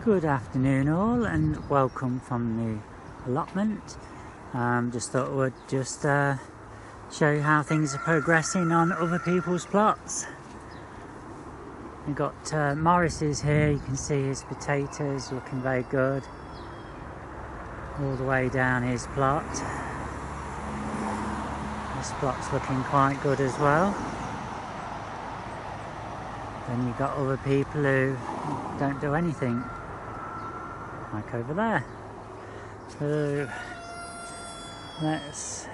Good afternoon all, and welcome from the allotment. Just thought I would just show you how things are progressing on other people's plots. We've got Morris's here. You can see his potatoes looking very good all the way down his plot. This plot's looking quite good as well. Then you've got other people who don't do anything, like over there. So let's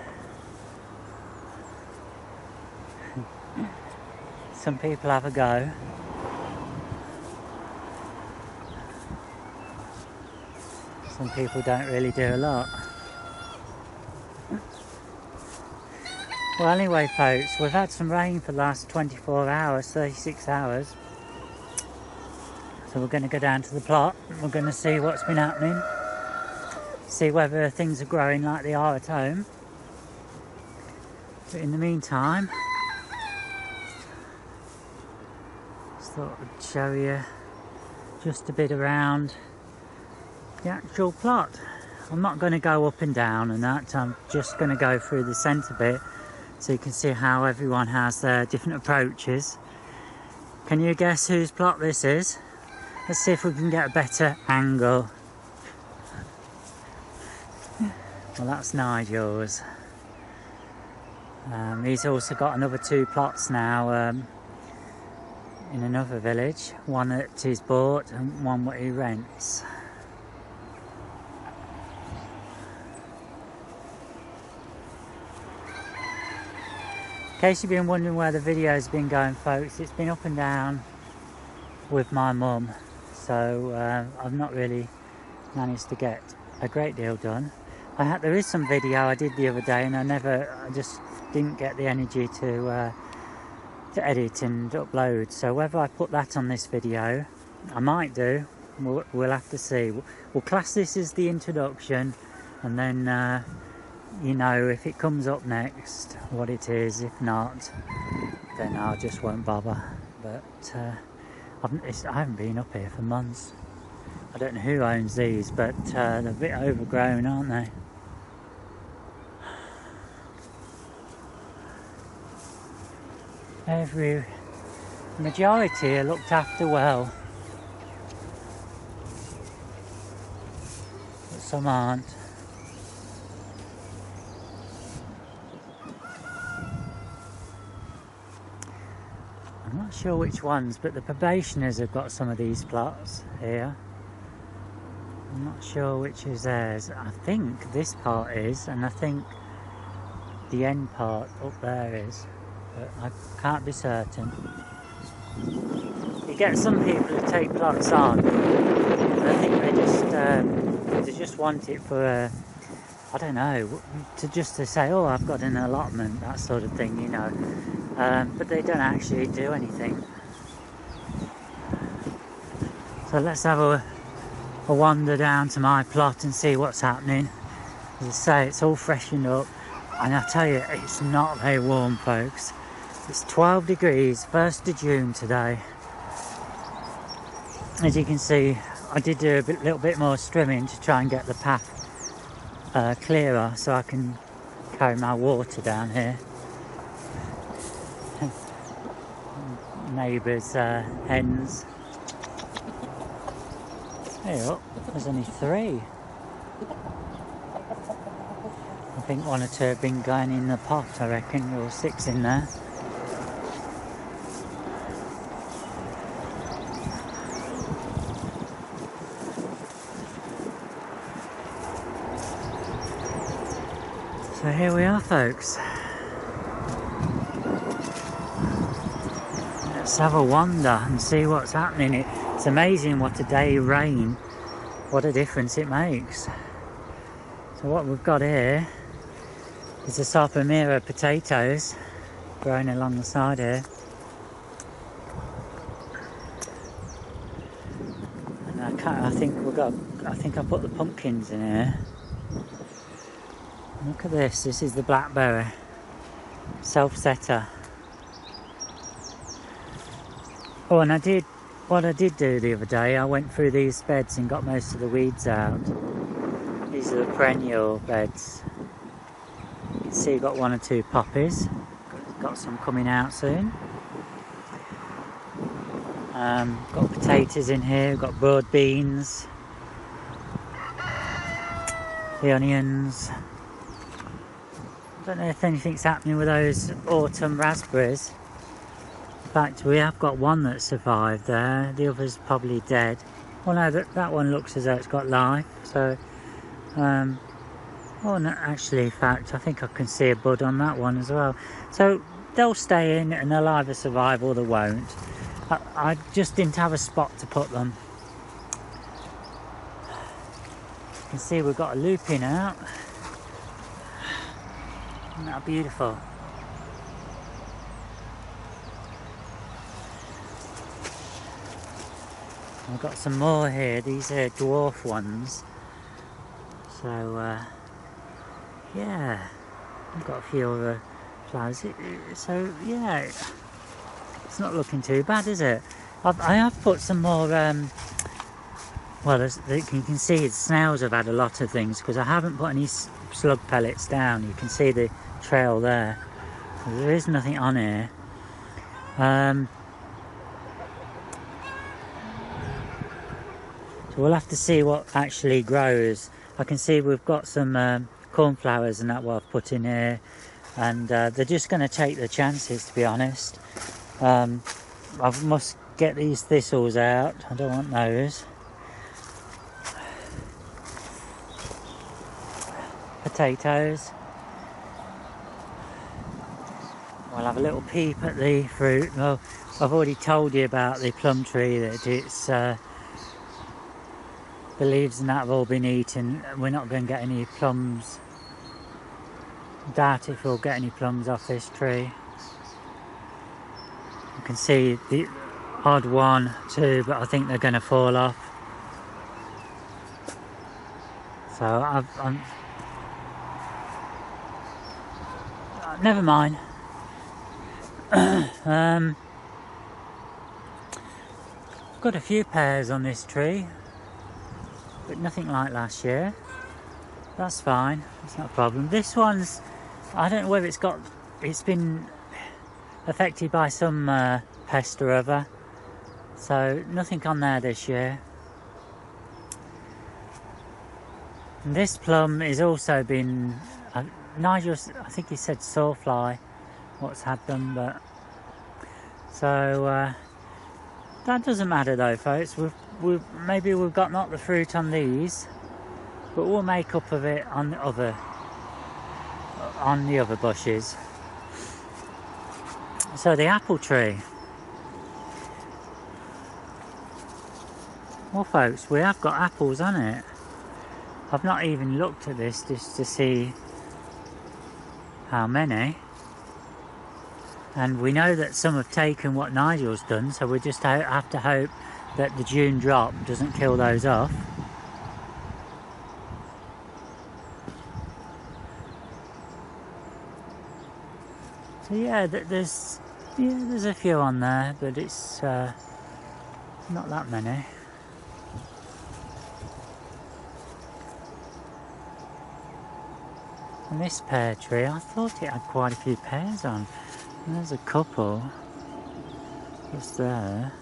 some people have a go. Some people don't really do a lot. Well, anyway folks, we've had some rain for the last 24 hours, 36 hours. So we're going to go down to the plot and we're going to see what's been happening. See whether things are growing like they are at home. But in the meantime, just thought I'd show you just a bit around the actual plot. I'm not going to go up and down and that, I'm just going to go through the centre bit so you can see how everyone has their different approaches. Can you guess whose plot this is? Let's see if we can get a better angle. Well, that's Nigel's. He's also got another 2 plots now in another village. One that he's bought and one that he rents. In case you've been wondering where the video's been going, folks, it's been up and down with my mum, so I've not really managed to get a great deal done. There is some video I did the other day, and I just didn't get the energy to edit and upload. So whether I put that on this video, I might do. We'll have to see. We'll class this as the introduction, and then you know, if it comes up next, what it is. If not, then I just won't bother. But I haven't been up here for months. I don't know who owns these, but they're a bit overgrown, aren't they? Majority are looked after well, but some aren't. I'm not sure which ones, but the probationers have got some of these plots here. I'm not sure which is theirs. I think this part is, and I think the end part up there is, but I can't be certain. You get some people who take plots on, and I think they just want it for I don't know, to say, oh, I've got an allotment, that sort of thing, you know. But they don't actually do anything. So let's have a wander down to my plot and see what's happening. As I say, it's all freshened up, and I tell you, it's not very warm, folks. It's 12 degrees, 1st of June today. As you can see, I did do a little bit more trimming to try and get the path clearer so I can carry my water down here. Neighbours' hens. Hey, look, there's only 3. I think 1 or 2 have been going in the pot, I reckon, or 6 in there. So here we are, folks. Let's have a wander and see what's happening. It's amazing what a day of rain, what a difference it makes. So what we've got here is the Sapomira potatoes growing along the side here. And I think I put the pumpkins in here. Look at this, this is the blackberry self-setter. Oh, and I did What I did do the other day, I went through these beds and got most of the weeds out. These are the perennial beds. You can see I've got 1 or 2 poppies. Got some coming out soon. Got potatoes in here, got broad beans, the onions. I don't know if anything's happening with those autumn raspberries. In fact, we have got one that survived there, the other's probably dead. Well, no, that one looks as though it's got life, so... oh, no, actually, in fact, I think I can see a bud on that one as well. So, they'll stay in and they'll either survive or they won't. I just didn't have a spot to put them. You can see we've got a lupin out. Isn't that beautiful? I've got some more here. These are dwarf ones. So, yeah, I've got a few other flowers. So, yeah, it's not looking too bad, is it? I have put some more, well, you can see the snails have had a lot of things because I haven't put any slug pellets down. You can see the trail there. There is nothing on here. So we'll have to see what actually grows. I can see we've got some cornflowers and that what I've put in here, and they're just going to take the chances, to be honest. I must get these thistles out. I don't want those. Potatoes. We'll have a little peep at the fruit. Well, I've already told you about the plum tree, that it's the leaves and that have all been eaten. We're not going to get any plums. Doubt if we'll get any plums off this tree. You can see the odd 1, 2, but I think they're going to fall off. So I'm never mind. I've got a few pears on this tree, but nothing like last year. That's fine, it's not a problem. This one's, I don't know whether it's been affected by some pest or other, so nothing on there this year. And this plum is also been, Nigel, I think he said sawfly, what's had them, but so that doesn't matter though, folks. Maybe we've got not the fruit on these, but we'll make up of it on the other bushes. So the apple tree. Well, folks, we have got apples on it. I've not even looked at this just to see how many. And we know that some have taken what Nigel's done, so we just have to hope that the June drop doesn't kill those off. So yeah, there's a few on there, but it's not that many. And this pear tree, I thought it had quite a few pears on. And there's a couple just there.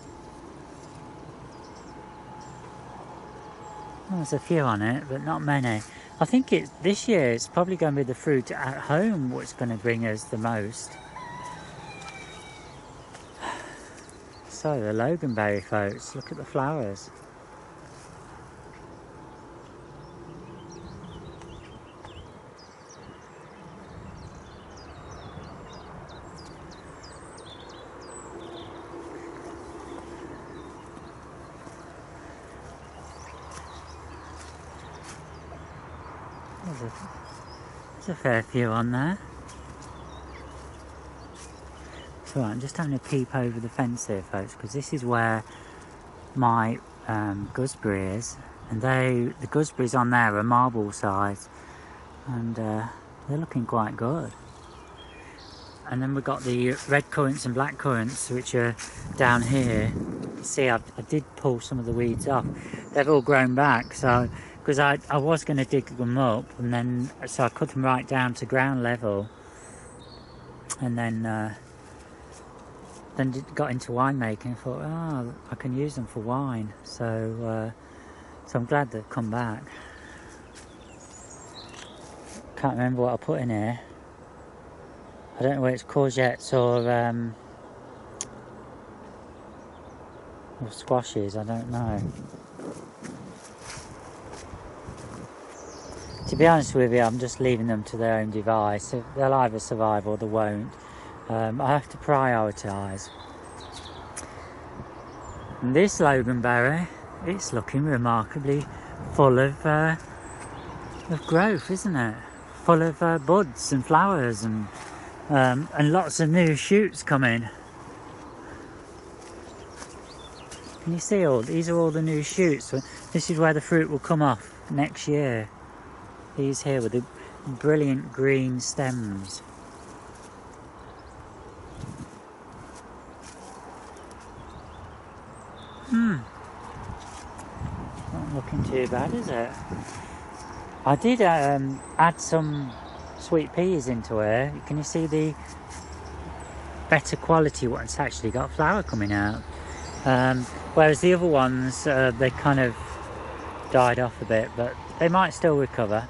Well, there's a few on it, but not many. I think this year it's probably going to be the fruit at home what's going to bring us the most. So the loganberry, folks, look at the flowers. There's a fair few on there. So I'm just having a peep over the fence here, folks, because this is where my gooseberry is, and the gooseberries on there are marble size, and they're looking quite good. And then we've got the red currants and black currants, which are down here. see I did pull some of the weeds off. They've all grown back, so because I was going to dig them up, and then so I cut them right down to ground level, and then got into winemaking and thought, oh, I can use them for wine. So so I'm glad they've come back. Can't remember what I put in here. I don't know whether it's courgettes or squashes, I don't know. To be honest with you, I'm just leaving them to their own device. They'll either survive or they won't. I have to prioritise. And this loganberry, it's looking remarkably full of growth, isn't it? Full of buds and flowers and lots of new shoots coming. Can you see all? These are all the new shoots. This is where the fruit will come off next year. These here with the brilliant green stems. Not looking too bad, is it? I did add some sweet peas into here. Can you see the better quality ones actually got flower coming out? Whereas the other ones, they kind of died off a bit, but they might still recover.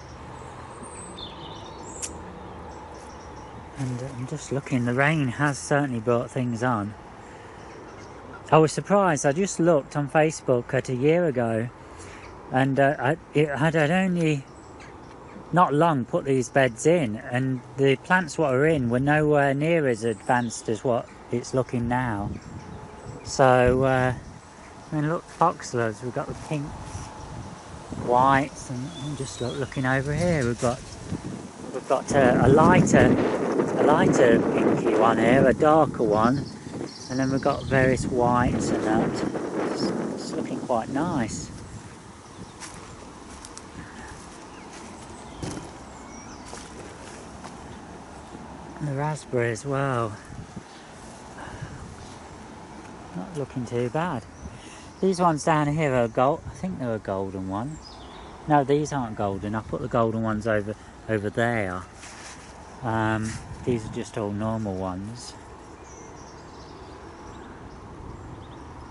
And I'm just looking, the rain has certainly brought things on. I was surprised, I just looked on Facebook a year ago, and I had only not long put these beds in, and the plants what are in were nowhere near as advanced as what it's looking now. So I mean, look, foxgloves, we've got the pinks, whites, and I'm just looking over here, we've got a lighter pinky one here, a darker one, and then we've got various whites and that. It's looking quite nice. And the raspberry as well. Not looking too bad. These ones down here are gold. I think they're a golden one. No, these aren't golden. I put the golden ones over there. These are just all normal ones.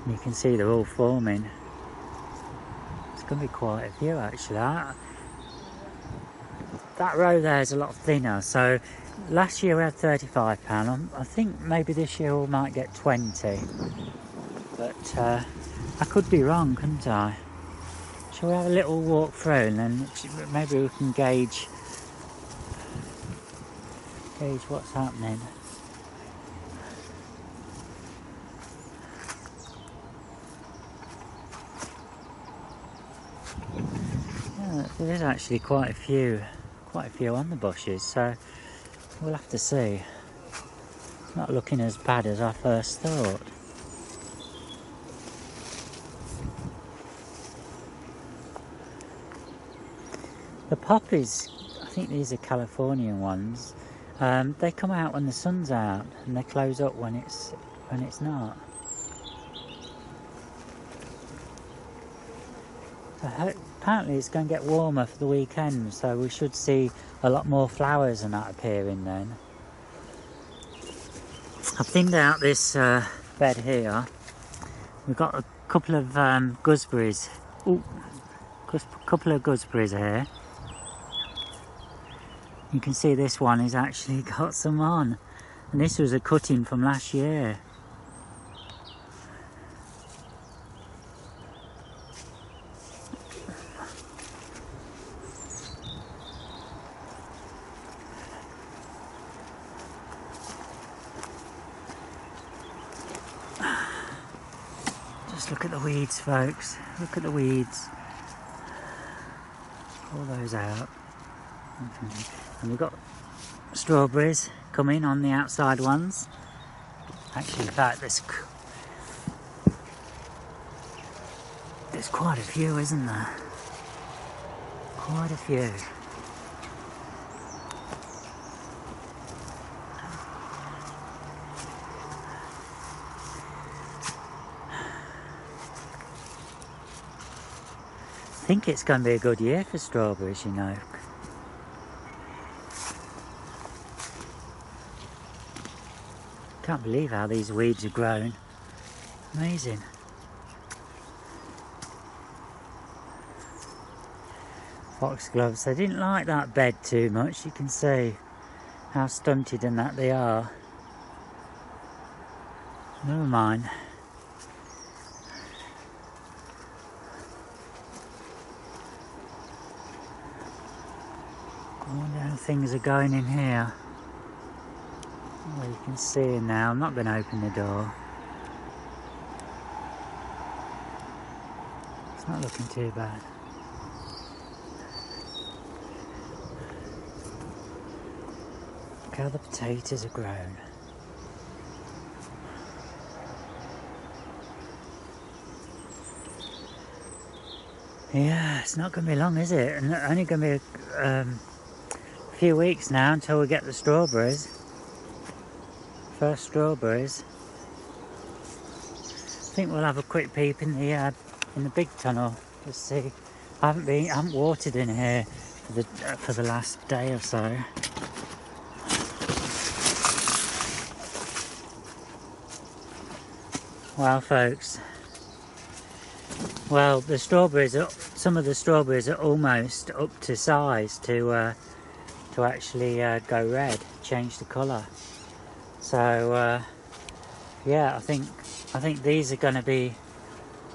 And you can see they're all forming. It's going to be quite a few actually. That row there is a lot thinner. So last year we had £35. I think maybe this year we might get 20. But I could be wrong, couldn't I? Shall we have a little walk through and then maybe we can gauge what's happening. Yeah, there is actually quite a few on the bushes, so we'll have to see. It's not looking as bad as I first thought. The poppies, I think these are Californian ones. They come out when the sun's out, and they close up when it's not. So apparently it's going to get warmer for the weekend, so we should see a lot more flowers and that appearing then. I've thinned out this bed here. We've got a couple of gooseberries. Ooh, a couple of gooseberries here. You can see this one has actually got some on, and this was a cutting from last year. Just look at the weeds, folks. Look at the weeds. Pull those out. And we've got strawberries coming on the outside ones. Actually, in fact, there's quite a few, isn't there? Quite a few. think it's going to be a good year for strawberries, you know. Can't believe how these weeds have grown. Amazing. Foxgloves, they didn't like that bed too much. You can see how stunted and that they are. Never mind. I wonder how things are going in here. Well, you can see it now. I'm not going to open the door. It's not looking too bad. Look how the potatoes are grown. Yeah, it's not going to be long, is it? And only going to be a few weeks now until we get the strawberries. First strawberries. I think we'll have a quick peep in the big tunnel to see. I haven't watered in here for the last day or so. Well, folks. Well, the strawberries some of the strawberries are almost up to size to actually go red, change the colour. So yeah, I think these are going to be.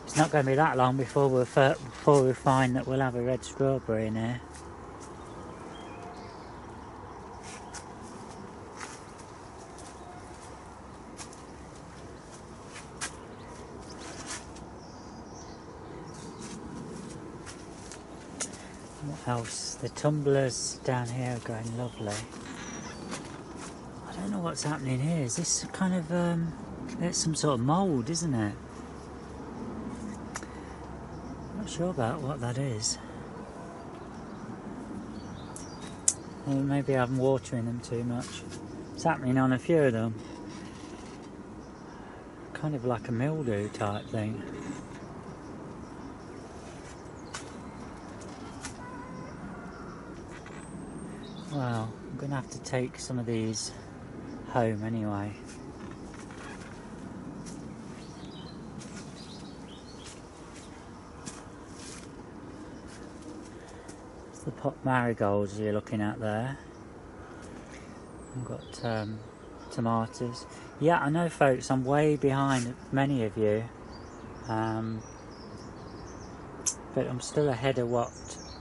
It's not going to be that long before we find that we'll have a red strawberry in here. What else? The tumblers down here are going lovely. I don't know what's happening here. Is this kind of it's some sort of mould, isn't it? Not sure about what that is. Or maybe I'm watering them too much. It's happening on a few of them. Kind of like a mildew type thing. Well, I'm going to have to take some of these home anyway. It's the pot marigolds you're looking at there. I've got tomatoes. Yeah, I know, folks, I'm way behind many of you, but I'm still ahead of what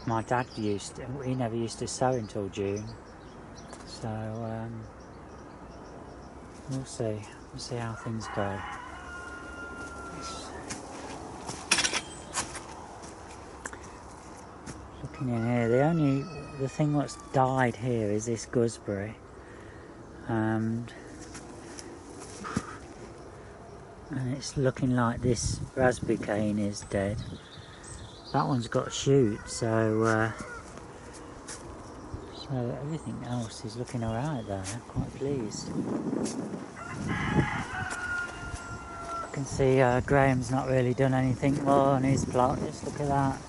my dad used to. He never used to sow until June, so we'll see how things go. Looking in here, the thing that's died here is this gooseberry, and it's looking like this raspberry cane is dead. That one's got a shoot, so everything else is looking alright there. I'm quite pleased. I can see Graham's not really done anything more on his plot. Just look at that.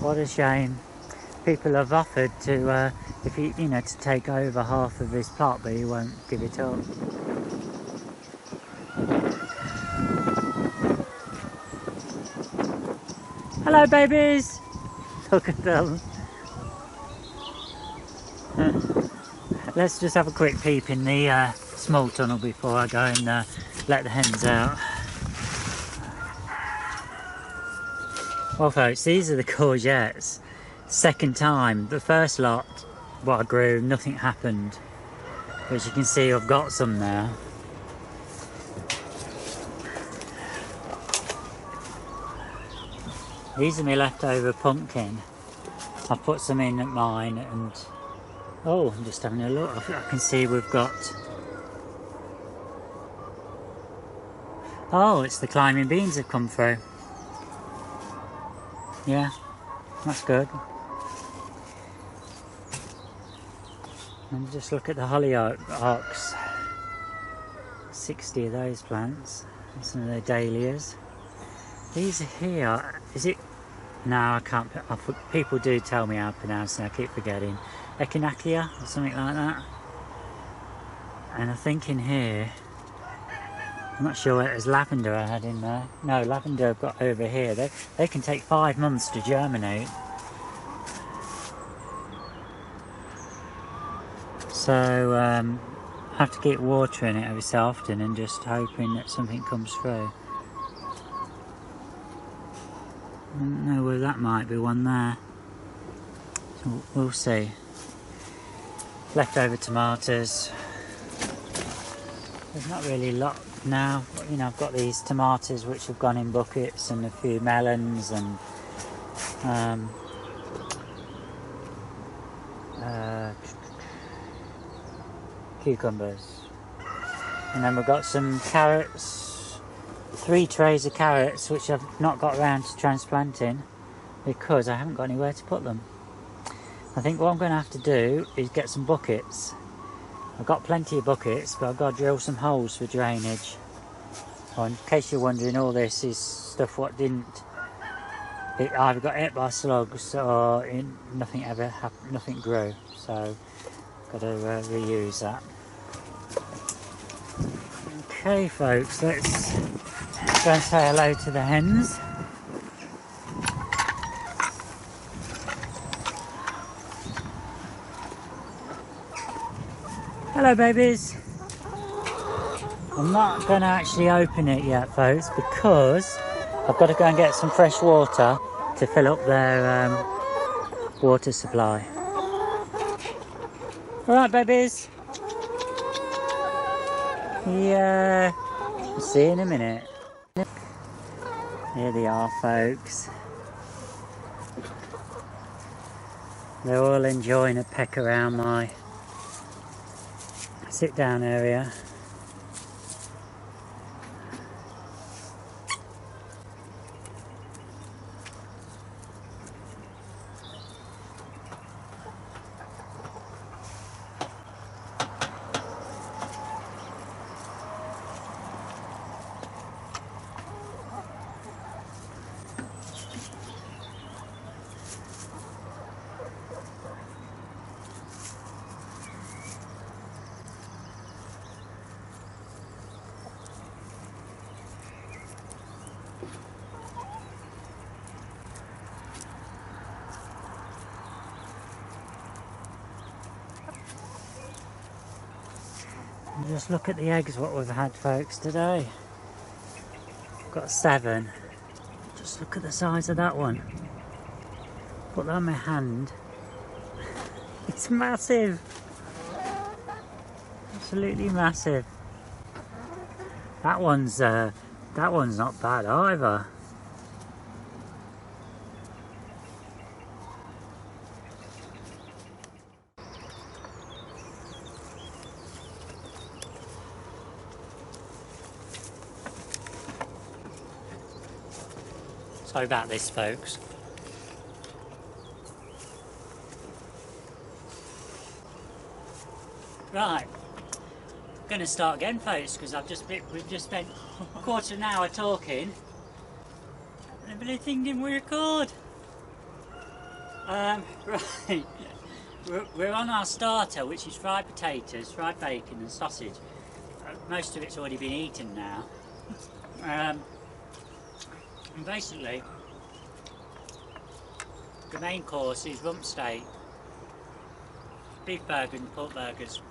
What a shame. People have offered to, to take over half of his plot, but he won't give it up. Hello, babies! Look at them. Let's just have a quick peep in the small tunnel before I go and let the hens out. Well, folks, these are the courgettes. Second time. The first lot, what I grew, nothing happened. But as you can see, I've got some now. These are my leftover pumpkin. I put some in at mine, and oh, I'm just having a look. I can see we've got. Oh, it's the climbing beans have come through. Yeah, that's good. And just look at the hollyhocks. 60 of those plants. And some of the dahlias. These here, is it? No, I can't. People do tell me how to pronounce it. I keep forgetting. Echinacea or something like that. And I think in here, I'm not sure whether there's lavender I had in there. No, lavender I've got over here. They can take 5 months to germinate. So I have to keep watering it every so often and just hoping that something comes through. I don't know whether that might be one there. So we'll see. Leftover tomatoes. There's not really a lot now. You know, I've got these tomatoes which have gone in buckets and a few melons and cucumbers. And then we've got some carrots, 3 trays of carrots which I've not got around to transplanting because I haven't got anywhere to put them. I think what I'm going to have to do is get some buckets. I've got plenty of buckets, but I've got to drill some holes for drainage. Oh, in case you're wondering, all this is stuff what didn't, it either got hit by slugs or nothing grew, so got to reuse that. Okay folks, let's go and say hello to the hens. Hello babies. I'm not going to actually open it yet folks because I've got to go and get some fresh water to fill up their water supply. Alright babies. Yeah, I'll see you in a minute. Here they are folks. They're all enjoying a peck around my sit down area. Just look at the eggs what we've had folks today. We've got 7. Just look at the size of that one. Put that in my hand. It's massive. Absolutely massive. That one's not bad either. Sorry about this folks. Right, I'm going to start again folks because we've just spent a quarter of an hour talking and the bloody thing didn't record. Right, we're on our starter which is fried potatoes, fried bacon and sausage. Most of it's already been eaten now. And basically, the main course is rump steak, beef burgers and pork burgers.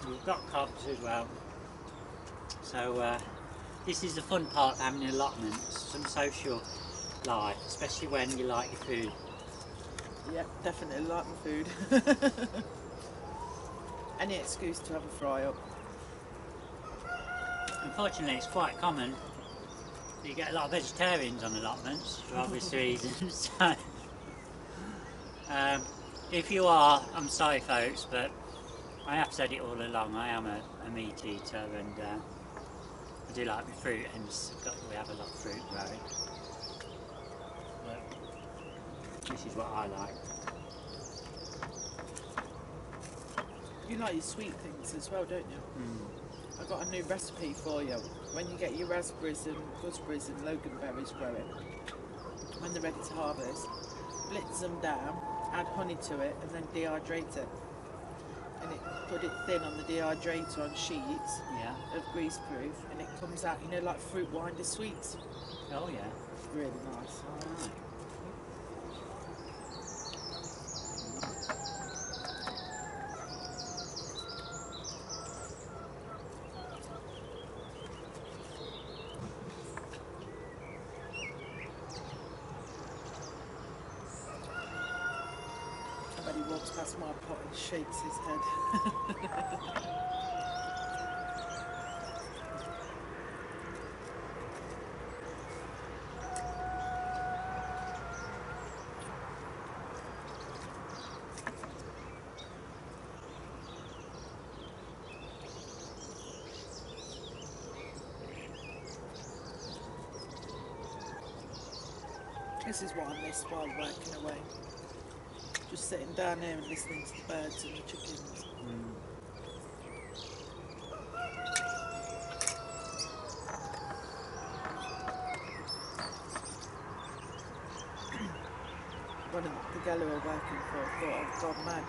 We've got cobs as well. So this is the fun part of having an allotment, some social life, especially when you like your food. Yeah, definitely like my food. Any excuse to have a fry up. Unfortunately, it's quite common. You get a lot of vegetarians on allotments for obvious reasons. So, if you are, I'm sorry folks, but I have said it all along, I am a meat eater and I do like my fruit, hence we have a lot of fruit growing. But this is what I like. You like your sweet things as well, don't you? I got a new recipe for you. When you get your raspberries and gooseberries and loganberries growing, when they're ready to harvest, blitz them down, add honey to it, and then dehydrate it. And put it thin on the dehydrator on sheets of greaseproof, and it comes out, you know, like fruit winder sweets. Oh yeah. Really nice. Alright. I bet he walks past my pot and shakes his head. This is what I miss while working away. Just sitting down here and listening to the birds and the chickens. One of the gal who I'm working for thought I'd gone mad.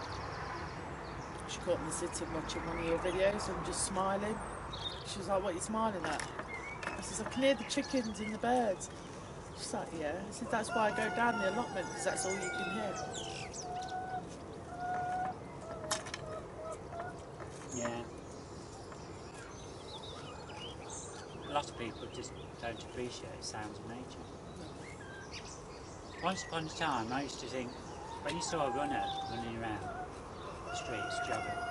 She caught me sitting watching one of your videos and just smiling. She was like, "What are you smiling at?" I said, "I can hear the chickens and the birds." She's like, "Yeah." I said, "That's why I go down the allotment, because that's all you can hear." Yeah. A lot of people just don't appreciate sounds of nature. Once upon a time, I used to think, when you saw a runner running around the streets, jogging,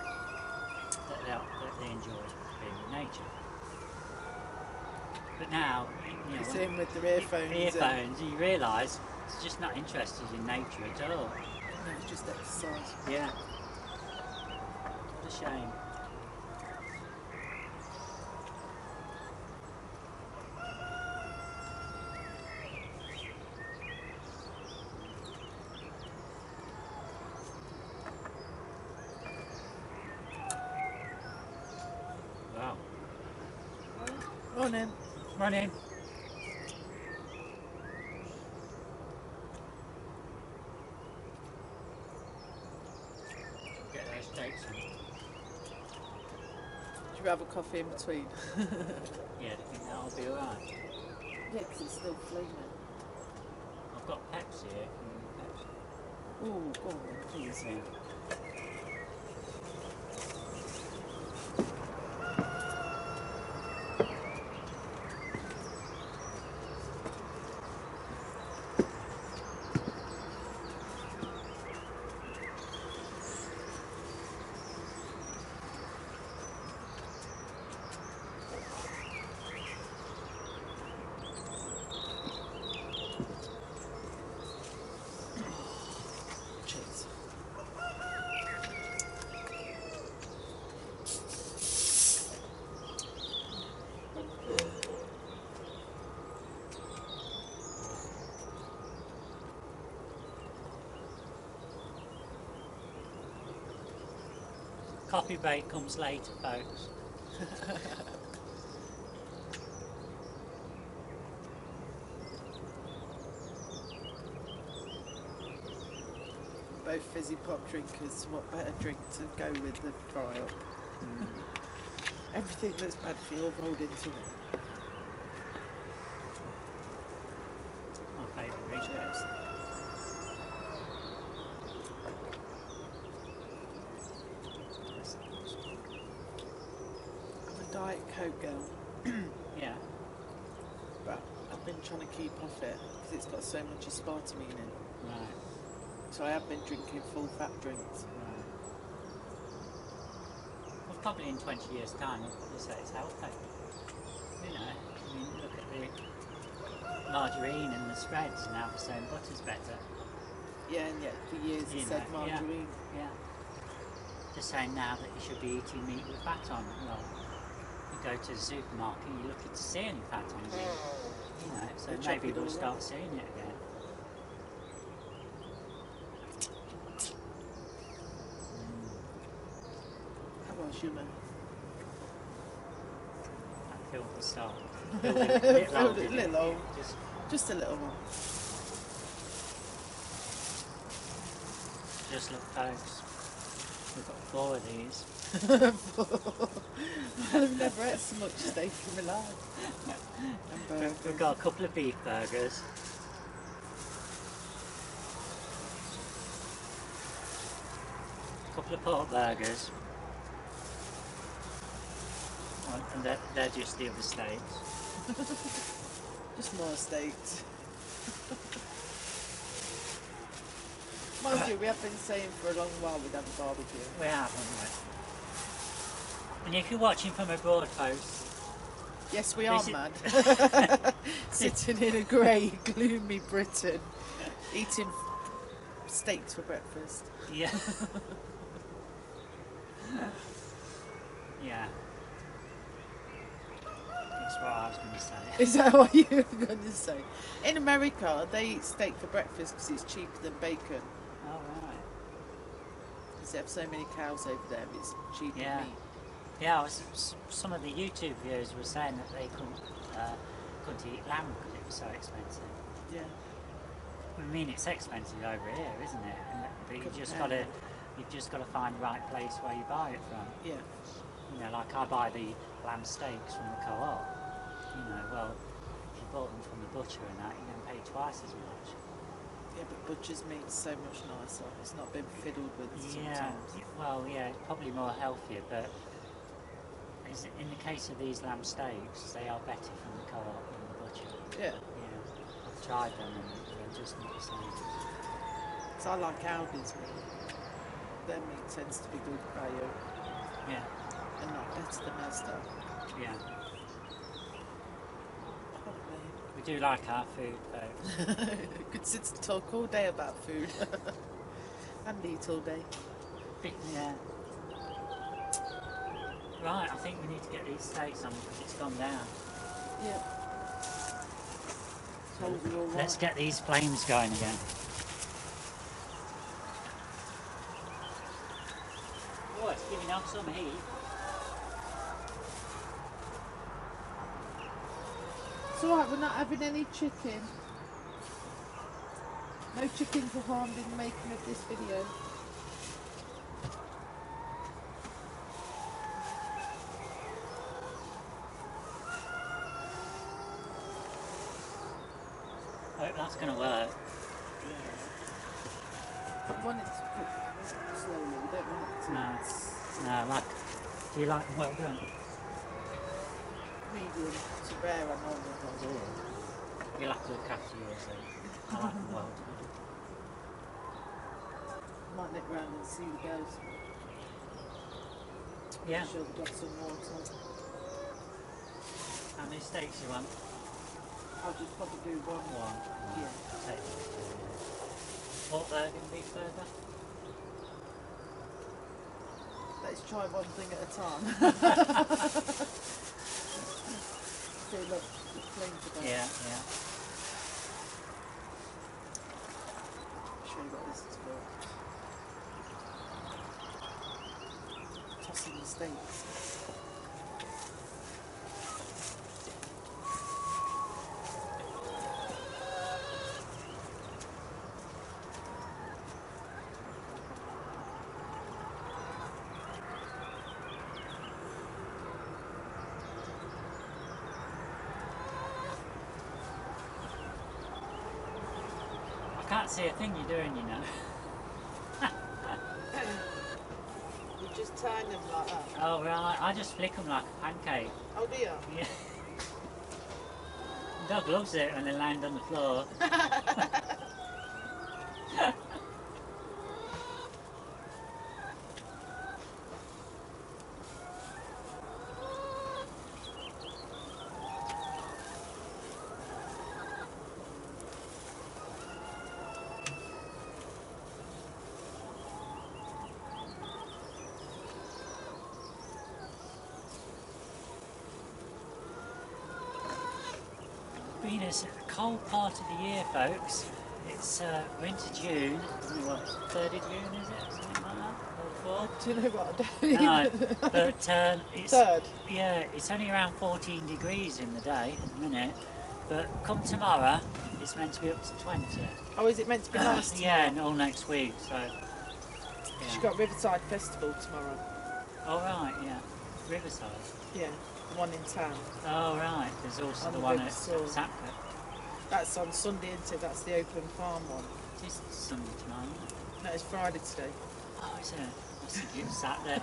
that they enjoyed being in nature. But now, you know, You see him with their earphones. earphones, you realise it's just not interested in nature at all. No, it's just exercise. Yeah. What a shame. Wow. Morning. Running. Get those steaks in. Would you have a coffee in between? Yeah, I think that'll be alright. Yeah, because it's still flaming. I've got Pepsi here. Pepsi. Oh, go on then, please. Yeah. Cheers. Coffee break comes later, folks. Both fizzy pop drinkers, what better drink to go with the fry up? Everything that's bad for you all rolled into it. My favourite drink. Cheers. I'm a Diet Coke girl, Yeah. but I've been trying to keep off it because it's got so much aspartame in it. Right. So I have been drinking full fat drinks. Right. Well, probably in 20 years' time, they'll say it's healthy. You know, I mean, look at the margarine and the spreads, and now they're saying butter's better. Yeah, and yet for years You it said know, yeah. margarine. Yeah. They're saying now that you should be eating meat with fat on. Well, you go to the supermarket, you're looking to see any fat on it. You know, so They chop maybe it we'll all start up. seeing it again. How was you, man? Fill the stock. Fill it a little Filled old, it a didn't it? little old. Just Just a little one. look, folks. We've got 4 of these. I've never had so much steak in my life. And burgers. We've got a couple of beef burgers. A couple of pork burgers. And they're just the other steaks. Just more steaks. Mind you, we have been saying for a long while we'd have a barbecue. We have, haven't we? And if you're watching from abroad, folks, Yes, we are This is- mad. Sitting in a grey, gloomy Britain, eating steaks for breakfast. yeah. Yeah. That's what I was going to say. Is that what you were going to say? In America, they eat steak for breakfast because it's cheaper than bacon. Oh, right. Because they have so many cows over there, it's cheaper Yeah. meat. Yeah, some of the YouTube viewers were saying that they couldn't eat lamb because it was so expensive. Yeah. I mean, it's expensive over here, isn't it? But you've just got to find the right place where you buy it from. Yeah. You know, like I buy the lamb steaks from the co-op. You know, well, if you bought them from the butcher and that, you're going to pay twice as much. Yeah, but butcher's meat's so much nicer. It's not been fiddled with Yeah, sometimes. well, yeah, it's probably more healthier, but in the case of these lamb steaks, they are better from the co-op than the butcher. Yeah. Yeah, I've tried them and they're just not the same. So I like Aldi's meat. Their meat tends to be good value Yeah, and not better than Asda. yeah. Oh, We do like our food, folks. man. Could sit and talk all day about food. And eat all day. Yeah. Right, I think we need to get these steaks on because it's gone down. Yeah. Told you all right. Let's get these flames going again. Oh, it's giving off some heat. It's alright, we're not having any chicken. No chickens were harmed in the making of this video. I hope that's going to work. We want it to cook slowly, we don't want it to No, like, do you like them well done? medium to rare and all of those. You'll have to look after yours then. I like them well done. Might nip round and see the girls. Yeah. Make sure they've got some water. How many steaks you want? I'll just probably do one. One. Yeah. Take one. Pork burger and beef burger? Let's try one thing at a time. See, look, the flames are going. Yeah, yeah. Show you what this is for. Tossing the steaks. I can't see a thing you're doing, you know. You just turn them like that. Oh, right. I just flick them like a pancake. Oh dear. Yeah. Dog loves it when they land on the floor. Been a cold part of the year, folks. It's we're into June. What, 3rd of June is it? Something like that? Or fourth? Do you know what I don't No, even- but it's Third. yeah, it's only around 14 degrees in the day at the minute. But come tomorrow, it's meant to be up to 20. Oh, is it meant to be nice tomorrow? Yeah, and all next week. So She's yeah. got Riverside Festival tomorrow. Oh right, yeah, Riverside. Yeah, the one in town. Oh right, there's also On the the one River at Soar. Sapper. That's on Sunday, isn't it? That's the open farm one. It's Sunday tomorrow. No, it's Friday today. Oh, is it? I think it's Saturday.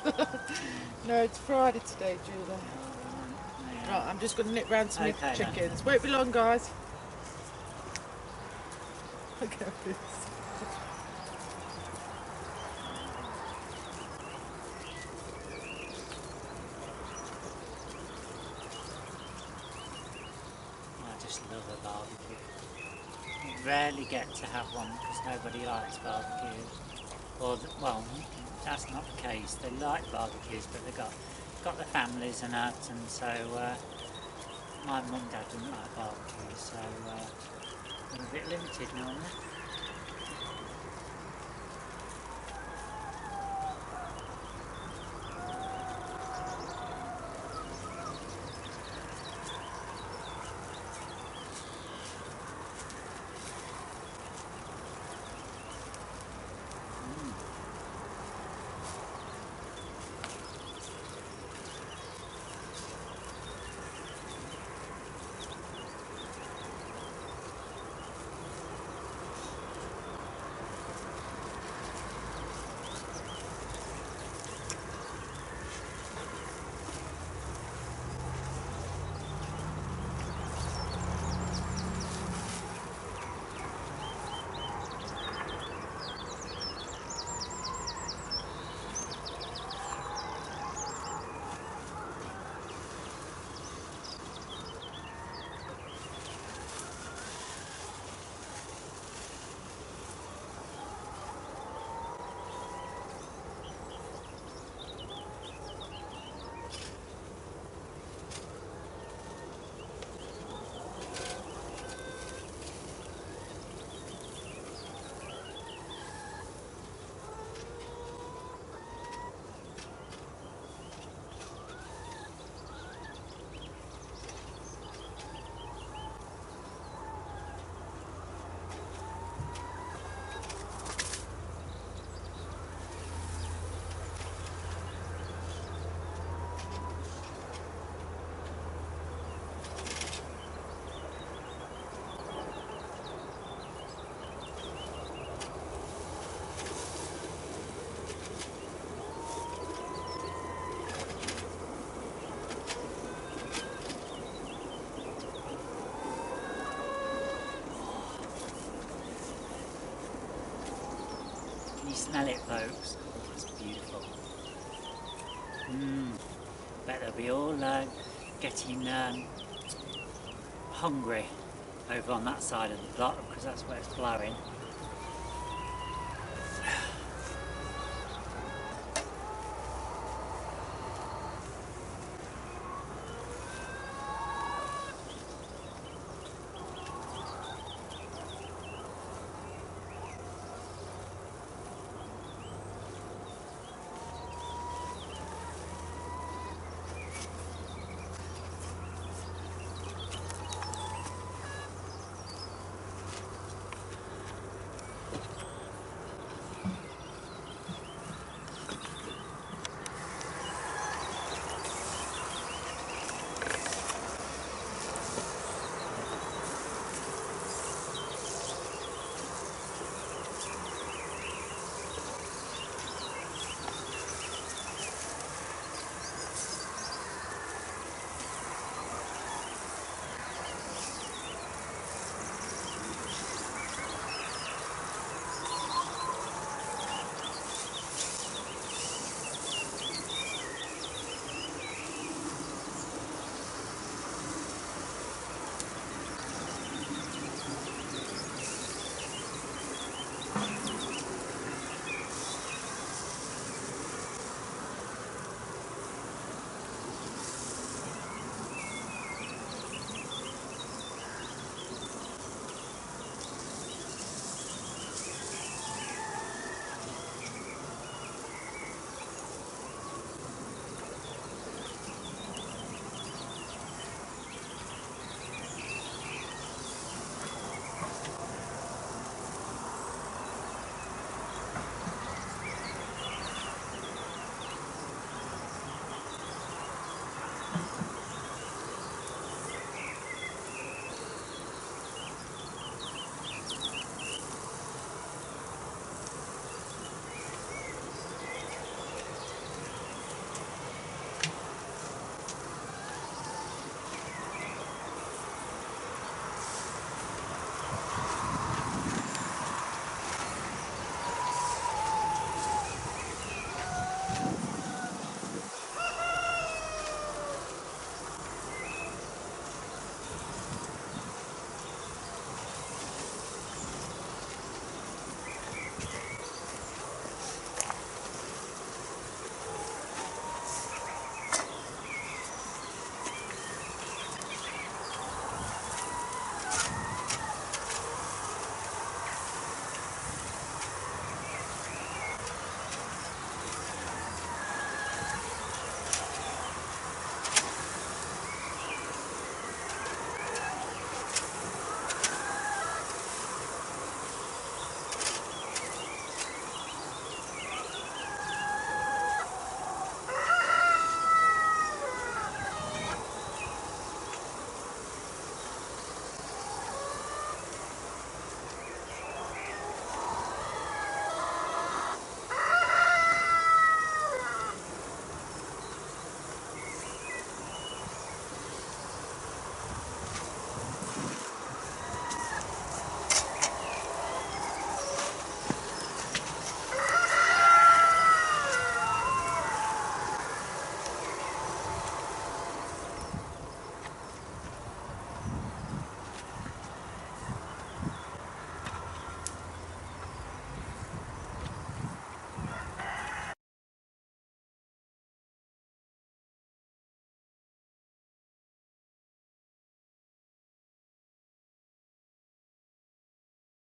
No, it's Friday today, Judah. Yeah. Right, I'm just going to nip round to make Okay, then. chickens. Won't be long, guys. Look at this. I just love a barbecue. You rarely get to have one because nobody likes barbecues. Or, well, that's not the case. They like barbecues, but they've got their families and that, and so my mum and dad didn't like barbecues, so they're a bit limited normally. Can you smell it, folks? Oh, it's beautiful. Bet they'll be all getting hungry over on that side of the block because that's where it's blowing.